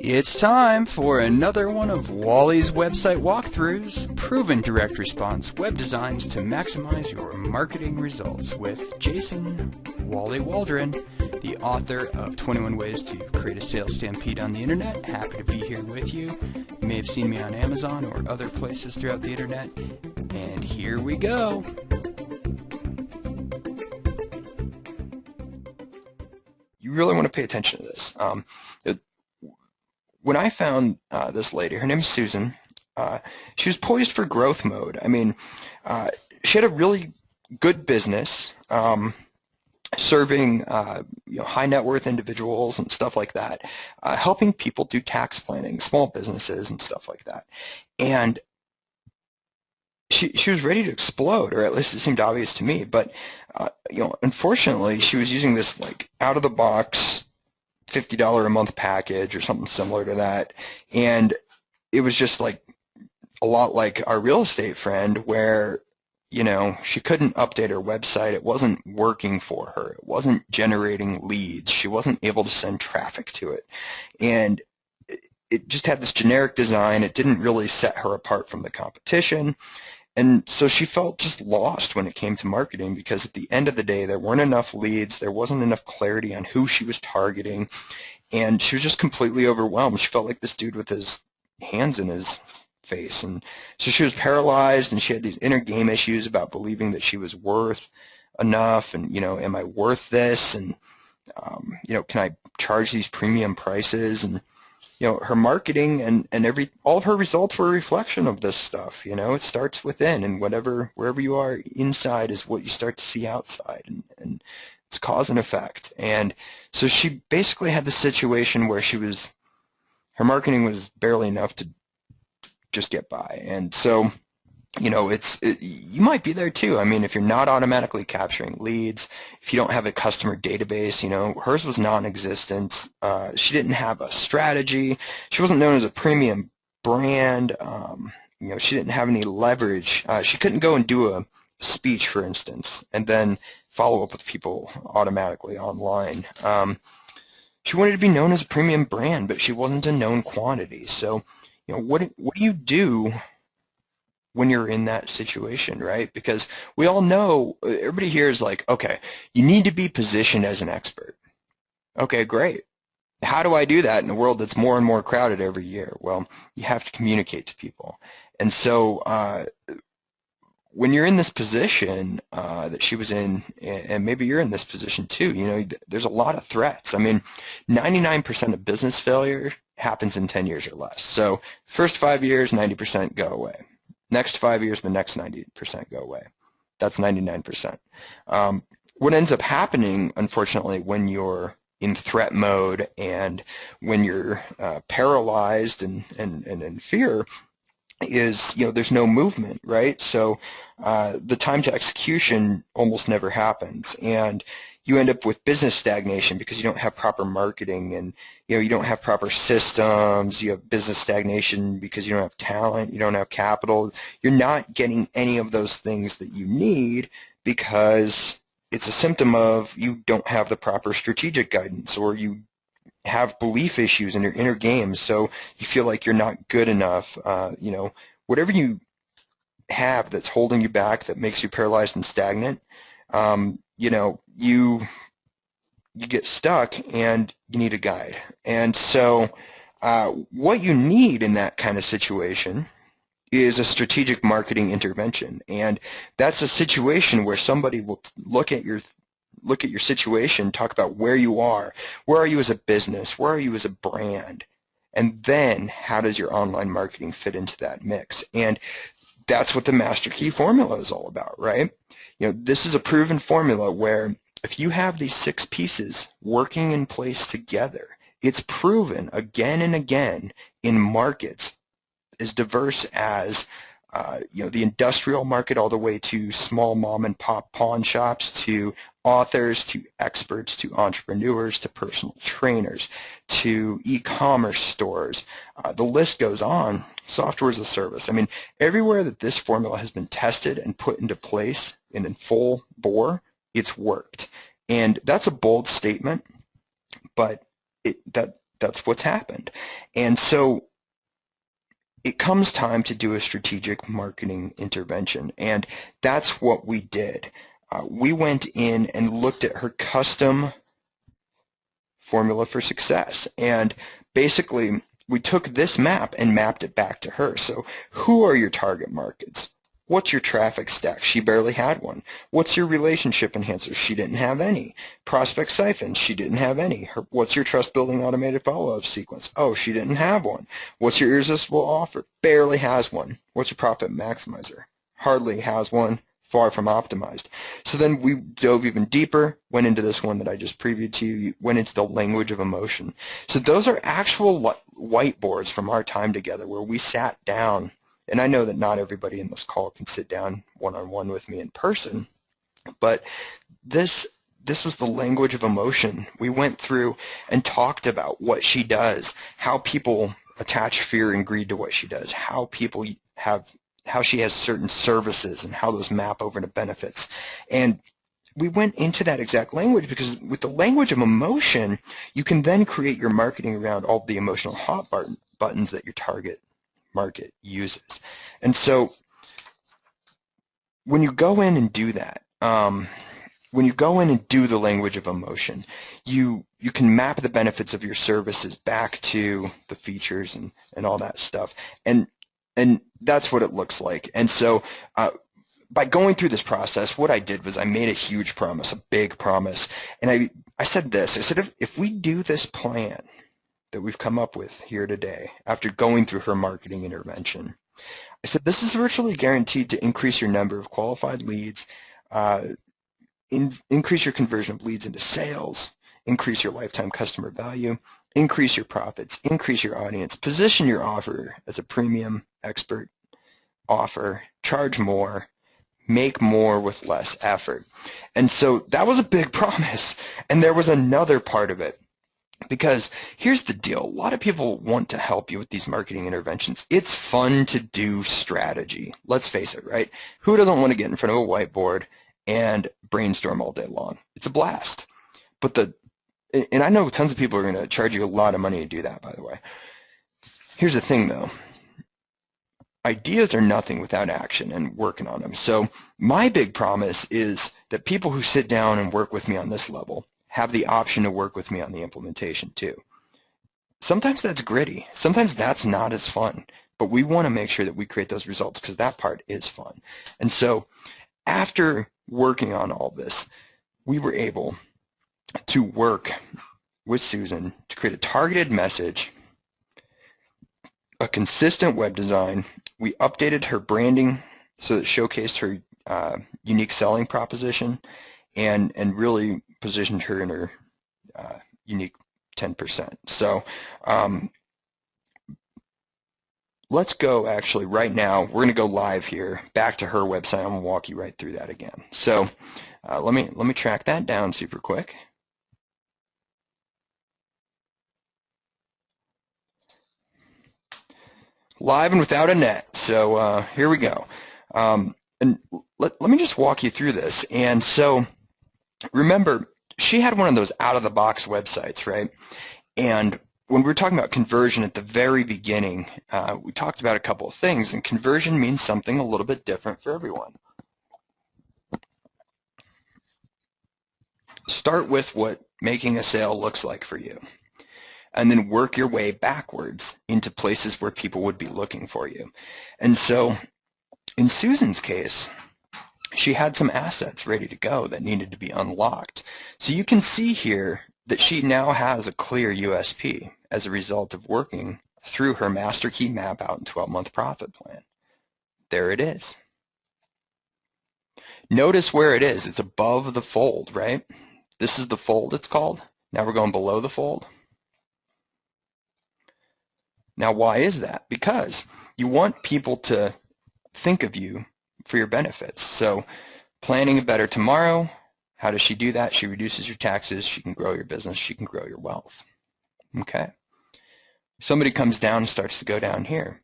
It's time for another one of Wally's website walkthroughs, proven direct response web designs to maximize your marketing results with Jason Waldron, the author of 21 Ways to Create a Sales Stampede on the Internet. Happy to be here with you. You may have seen me on Amazon or other places throughout the Internet. And here we go. You really want to pay attention to this. When I found this lady, her name is Susan, she was poised for growth mode. I mean, she had a really good business serving high net worth individuals and stuff like that, helping people do tax planning, small businesses and stuff like that. And she was ready to explode, or at least it seemed obvious to me. But unfortunately, she was using this like out of the box $50 a month package or something similar to that, and it was just like a lot like our real estate friend, where she couldn't update her website. It wasn't working for her. It wasn't generating leads. She wasn't able to send traffic to it, and it just had this generic design. It didn't really set her apart from the competition. And so she felt just lost when it came to marketing, because at the end of the day, there weren't enough leads, there wasn't enough clarity on who she was targeting, and she was just completely overwhelmed. She felt like this dude with his hands in his face. And so she was paralyzed, and she had these inner game issues about believing that she was worth enough, and, am I worth this? And, can I charge these premium prices? And her marketing and all of her results were a reflection of this stuff. It starts within, and wherever you are inside is what you start to see outside, and it's cause and effect. And so she basically had the situation where her marketing was barely enough to just get by. And so you might be there too. I mean, if you're not automatically capturing leads, if you don't have a customer database, hers was non-existent. She didn't have a strategy. She wasn't known as a premium brand. She didn't have any leverage. She couldn't go and do a speech, for instance, and then follow up with people automatically online. She wanted to be known as a premium brand, but she wasn't a known quantity. So, what do you do when you're in that situation, right? Because we all know, everybody here is like, okay, you need to be positioned as an expert. Okay, great. How do I do that in a world that's more and more crowded every year? Well, you have to communicate to people. And so when you're in this position that she was in, and maybe you're in this position too, there's a lot of threats. I mean, 99% of business failure happens in 10 years or less. So first 5 years, 90% go away. Next 5 years, the next 90% go away. That's 99%. What ends up happening, unfortunately, when you're in threat mode and when you're paralyzed and in fear, is there's no movement, right? So the time to execution almost never happens, and you end up with business stagnation because you don't have proper marketing, and you don't have proper systems. You have business stagnation because you don't have talent, you don't have capital. You're not getting any of those things that you need because it's a symptom of you don't have the proper strategic guidance, or you have belief issues in your inner game, so you feel like you're not good enough. Whatever you have that's holding you back, that makes you paralyzed and stagnant, you get stuck and you need a guide. And so what you need in that kind of situation is a strategic marketing intervention. And that's a situation where somebody will look at your situation, talk about where you are you as a business, where are you as a brand, and then how does your online marketing fit into that mix. And that's what the Master Key Formula is all about, right? This is a proven formula where if you have these 6 pieces working in place together, it's proven again and again in markets as diverse as the industrial market, all the way to small mom and pop pawn shops, to authors, to experts, to entrepreneurs, to personal trainers, to e-commerce stores. The list goes on. Software as a service. I mean, everywhere that this formula has been tested and put into place and in full bore, it's worked. And that's a bold statement, but that's what's happened. And so it comes time to do a strategic marketing intervention, and that's what we did. We went in and looked at her custom formula for success, and basically we took this map and mapped it back to her. So who are your target markets? What's your traffic stack? She barely had one. What's your relationship enhancers? She didn't have any. Prospect siphons? She didn't have any. What's your trust building automated follow-up sequence? Oh, she didn't have one. What's your irresistible offer? Barely has one. What's your profit maximizer? Hardly has one. Far from optimized. So then we dove even deeper, went into this one that I just previewed to you, went into the language of emotion. So those are actual whiteboards from our time together where we sat down. And I know that not everybody in this call can sit down one-on-one with me in person, but this was the language of emotion. We went through and talked about what she does, how people attach fear and greed to what she does, how she has certain services and how those map over to benefits. And we went into that exact language because with the language of emotion, you can then create your marketing around all the emotional hot buttons that your target market uses. And so when you go in and do that, when you go in and do the language of emotion, you can map the benefits of your services back to the features and all that stuff. And that's what it looks like. And so by going through this process, what I did was I made a huge promise, a big promise. And I said this. I said, if we do this plan that we've come up with here today, after going through her marketing intervention, I said, this is virtually guaranteed to increase your number of qualified leads, increase your conversion of leads into sales, increase your lifetime customer value, increase your profits, increase your audience, position your offer as a premium expert offer, charge more, make more with less effort. And so that was a big promise. And there was another part of it. Because here's the deal. A lot of people want to help you with these marketing interventions. It's fun to do strategy. Let's face it, right? Who doesn't want to get in front of a whiteboard and brainstorm all day long? It's a blast. And I know tons of people are going to charge you a lot of money to do that, by the way. Here's the thing, though. Ideas are nothing without action and working on them. So my big promise is that people who sit down and work with me on this level have the option to work with me on the implementation too. Sometimes that's gritty. Sometimes that's not as fun. But we want to make sure that we create those results because that part is fun. And so after working on all this, we were able to work with Susan to create a targeted message, a consistent web design. We updated her branding so that it showcased her unique selling proposition and really positioned her in her unique 10%. So let's go actually right now. We're going to go live here back to her website. I'm going to walk you right through that again. So let me track that down super quick. Live and without a net. So here we go. And let me just walk you through this. And so remember, she had one of those out-of-the-box websites, right? And when we were talking about conversion at the very beginning, we talked about a couple of things, and conversion means something a little bit different for everyone. Start with what making a sale looks like for you, and then work your way backwards into places where people would be looking for you. And so in Susan's case, she had some assets ready to go that needed to be unlocked. So you can see here that she now has a clear USP as a result of working through her master key map out and 12-month profit plan. There it is. Notice where it is. It's above the fold, right? This is the fold, it's called. Now we're going below the fold. Now why is that? Because you want people to think of you for your benefits. So planning a better tomorrow, how does she do that? She reduces your taxes, she can grow your business, she can grow your wealth. Okay. Somebody comes down and starts to go down here.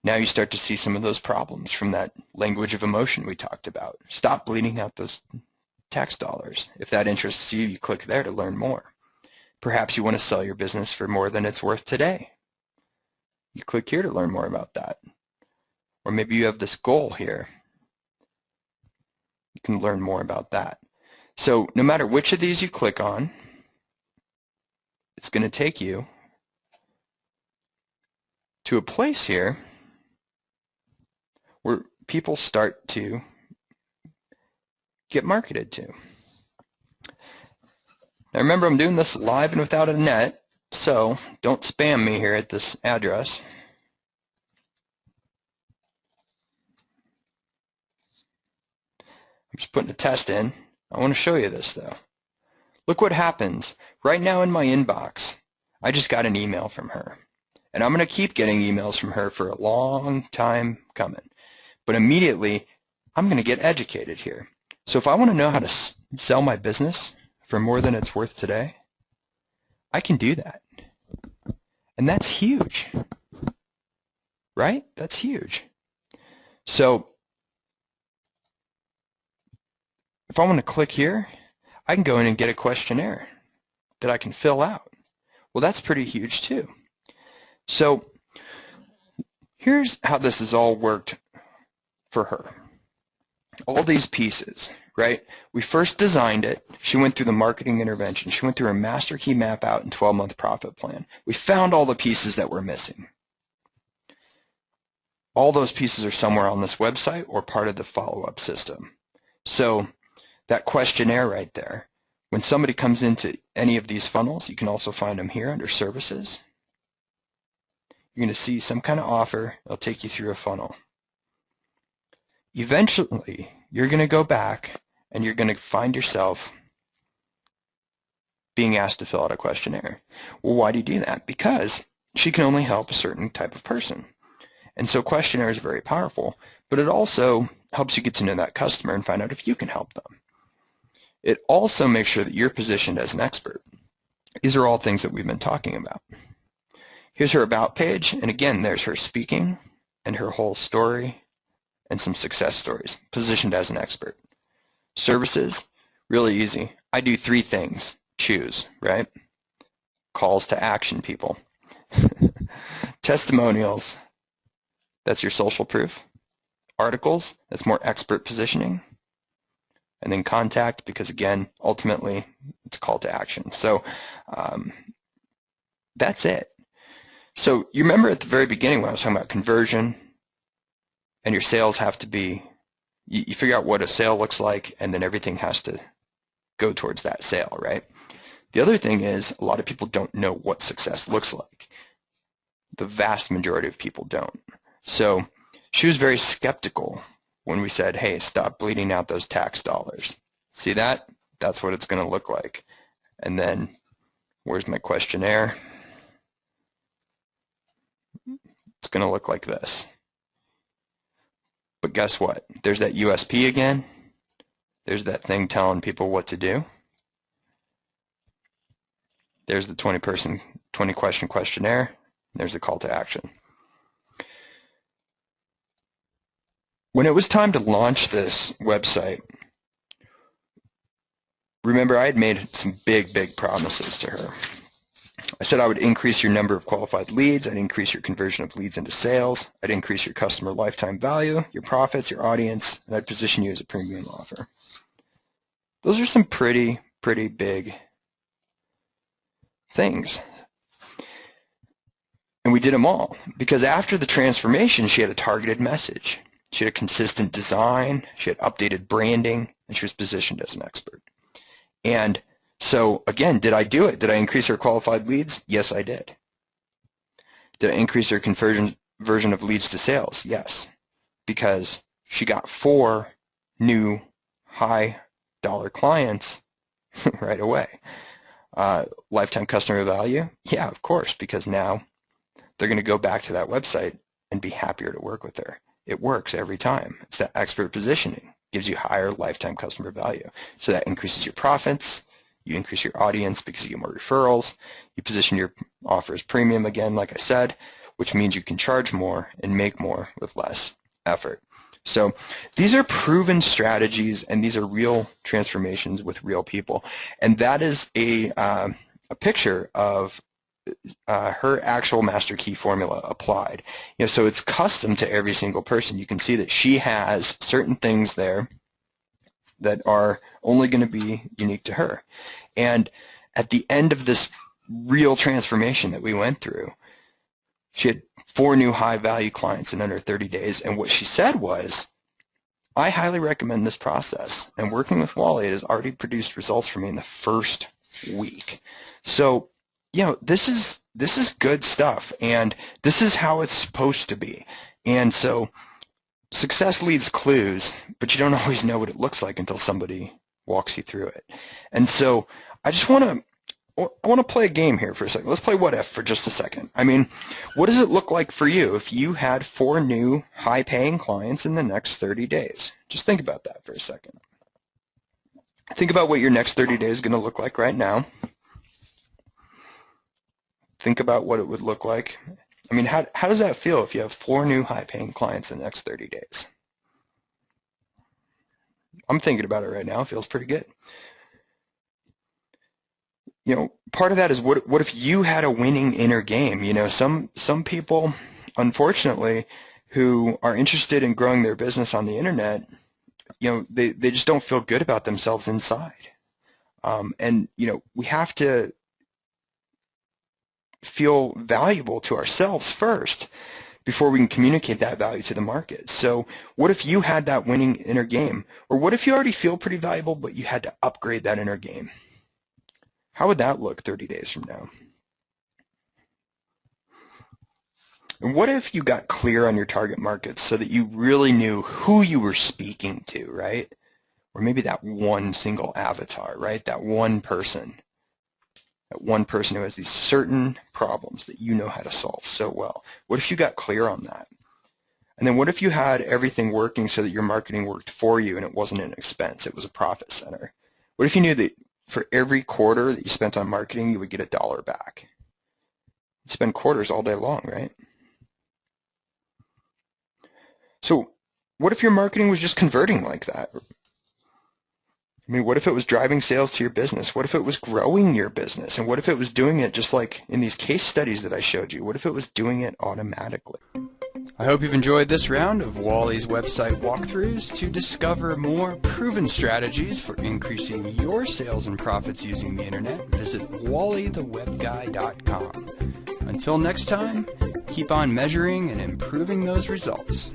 Now you start to see some of those problems from that language of emotion we talked about. Stop bleeding out those tax dollars. If that interests you, you click there to learn more. Perhaps you want to sell your business for more than it's worth today. You click here to learn more about that. Or maybe you have this goal here. You can learn more about that. So no matter which of these you click on, it's going to take you to a place here where people start to get marketed to. Now remember, I'm doing this live and without a net, so don't spam me here at this address. I'm just putting a test in. I want to show you this though. Look what happens. Right now in my inbox, I just got an email from her. And I'm going to keep getting emails from her for a long time coming. But immediately, I'm going to get educated here. So if I want to know how to sell my business for more than it's worth today, I can do that. And that's huge. Right? That's huge. So if I want to click here, I can go in and get a questionnaire that I can fill out. Well, that's pretty huge too. So here's how this has all worked for her. All these pieces, right? We first designed it. She went through the marketing intervention. She went through her master key map out and 12-month profit plan. We found all the pieces that were missing. All those pieces are somewhere on this website or part of the follow-up system. So that questionnaire right there, when somebody comes into any of these funnels, you can also find them here under services. You're going to see some kind of offer. It'll take you through a funnel. Eventually, you're going to go back and you're going to find yourself being asked to fill out a questionnaire. Well, why do you do that? Because she can only help a certain type of person. And so questionnaire is very powerful, but it also helps you get to know that customer and find out if you can help them. It also makes sure that you're positioned as an expert. These are all things that we've been talking about. Here's her about page, and again, there's her speaking and her whole story and some success stories, positioned as an expert. Services, really easy. I do 3 things. Choose, right? Calls to action, people. Testimonials, that's your social proof. Articles, that's more expert positioning. And then contact, because again, ultimately, it's a call to action. So that's it. So you remember at the very beginning when I was talking about conversion, and your sales have to be, you figure out what a sale looks like, and then everything has to go towards that sale, right? The other thing is a lot of people don't know what success looks like. The vast majority of people don't. So she was very skeptical when we said, hey, stop bleeding out those tax dollars. See that? That's what it's going to look like. And then where's my questionnaire? It's going to look like this. But guess what? There's that USP again. There's that thing telling people what to do. There's the 20 question questionnaire. There's the call to action. When it was time to launch this website, remember I had made some big promises to her. I said I would increase your number of qualified leads, I'd increase your conversion of leads into sales, I'd increase your customer lifetime value, your profits, your audience, and I'd position you as a premium offer. Those are some pretty big things. And we did them all, because after the transformation, she had a targeted message. She had a consistent design, she had updated branding, and she was positioned as an expert. And so, again, did I do it? Did I increase her qualified leads? Yes, I did. Did I increase her conversion of leads to sales? Yes, because she got 4 new high-dollar clients right away. Lifetime customer value? Yeah, of course, because now they're going to go back to that website and be happier to work with her. It works every time. It's that expert positioning. Gives you higher lifetime customer value. So that increases your profits. You increase your audience because you get more referrals. You position your offer as premium again, like I said, which means you can charge more and make more with less effort. So these are proven strategies, and these are real transformations with real people. And that is a a picture of her actual master key formula applied. So it's custom to every single person. You can see that she has certain things there that are only going to be unique to her. And at the end of this real transformation that we went through, she had 4 new high-value clients in under 30 days. And what she said was, I highly recommend this process. And working with Wally, it has already produced results for me in the first week. So, this is good stuff, and this is how it's supposed to be. And so success leaves clues, but you don't always know what it looks like until somebody walks you through it. And so I want to play a game here for a second. Let's play what if for just a second. I mean, what does it look like for you if you had 4 new high-paying clients in the next 30 days? Just think about that for a second. Think about what your next 30 days is going to look like right now. Think about what it would look like. I mean, how does that feel if you have 4 new high-paying clients in the next 30 days? I'm thinking about it right now. It feels pretty good. Part of that is what if you had a winning inner game? Some people, unfortunately, who are interested in growing their business on the internet, they just don't feel good about themselves inside. And we have to feel valuable to ourselves first before we can communicate that value to the market. So what if you had that winning inner game? Or what if you already feel pretty valuable, but you had to upgrade that inner game? How would that look 30 days from now? And what if you got clear on your target markets so that you really knew who you were speaking to, right? Or maybe that one single avatar, right? That one person who has these certain problems that you know how to solve so well. What if you got clear on that? And then what if you had everything working so that your marketing worked for you and it wasn't an expense, it was a profit center? What if you knew that for every quarter that you spent on marketing, you would get $1 back? You'd spend quarters all day long, right? So what if your marketing was just converting like that? I mean, what if it was driving sales to your business? What if it was growing your business? And what if it was doing it just like in these case studies that I showed you? What if it was doing it automatically? I hope you've enjoyed this round of Wally's website walkthroughs. To discover more proven strategies for increasing your sales and profits using the internet, visit wallythewebguy.com. Until next time, keep on measuring and improving those results.